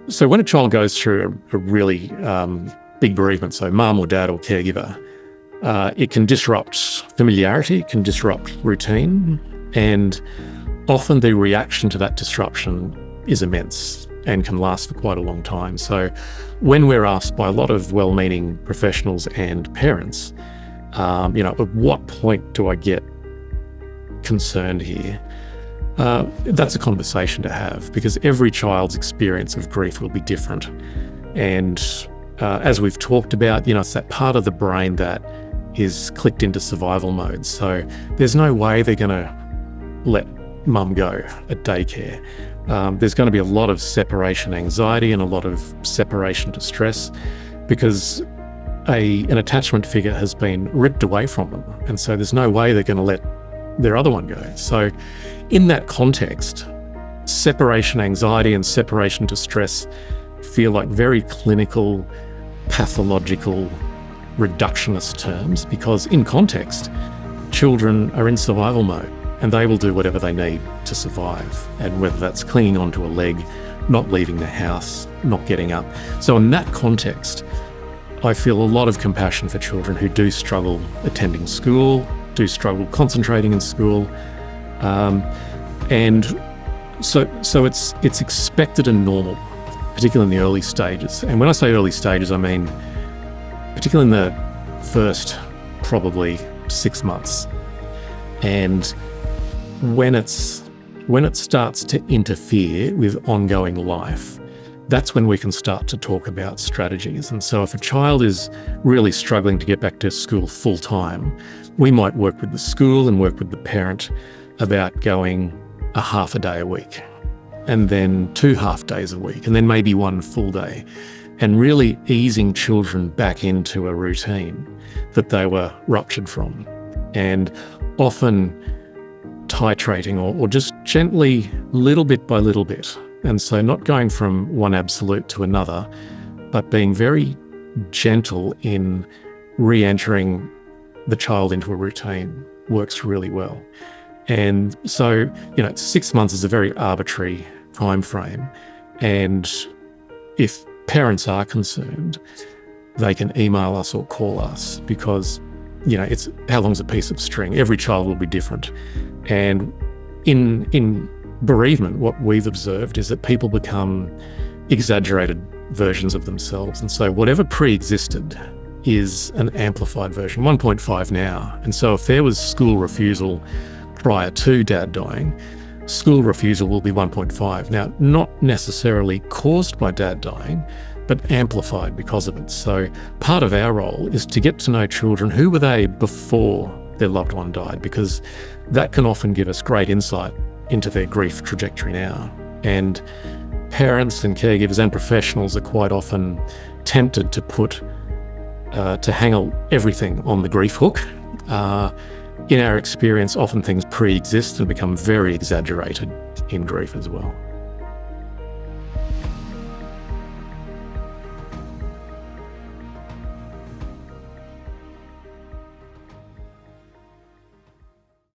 So when a child goes through a really big bereavement, so mum or dad or caregiver, it can disrupt familiarity, it can disrupt routine, and often the reaction to that disruption is immense and can last for quite a long time. So when we're asked by a lot of well-meaning professionals and parents, at what point do I get concerned here? That's a conversation to have, because every child's experience of grief will be different. And as we've talked about, it's that part of the brain that is clicked into survival mode. So there's no way they're going to let mum go at daycare. There's going to be a lot of separation anxiety and a lot of separation distress, because an attachment figure has been ripped away from them. And so there's no way they're going to let their other one go. So in that context, separation anxiety and separation distress feel like very clinical, pathological, reductionist terms, because in context, children are in survival mode and they will do whatever they need to survive. And whether that's clinging onto a leg, not leaving the house, not getting up. So in that context, I feel a lot of compassion for children who do struggle attending school, do struggle concentrating in school. And so it's expected and normal, particularly in the early stages. And when I say early stages, I mean particularly in the first probably 6 months. And when it starts to interfere with ongoing life, that's when we can start to talk about strategies. And so if a child is really struggling to get back to school full time, we might work with the school and work with the parent about going a half a day a week, and then 2 half days a week, and then maybe 1 full day, and really easing children back into a routine that they were ruptured from, and often titrating or just gently, little bit by little bit. And so not going from one absolute to another, but being very gentle in re-entering the child into a routine works really well. And so, 6 months is a very arbitrary time frame. And if parents are concerned, they can email us or call us, because, it's how long's a piece of string? Every child will be different. And in bereavement, what we've observed is that people become exaggerated versions of themselves. And so whatever pre-existed is an amplified version, 1.5 now. And so if there was school refusal prior to dad dying, school refusal will be 1.5. Now, not necessarily caused by dad dying, but amplified because of it. So part of our role is to get to know children. Who were they before their loved one died? Because that can often give us great insight into their grief trajectory now. And parents and caregivers and professionals are quite often tempted to hang everything on the grief hook. In our experience, often things pre-exist and become very exaggerated in grief as well.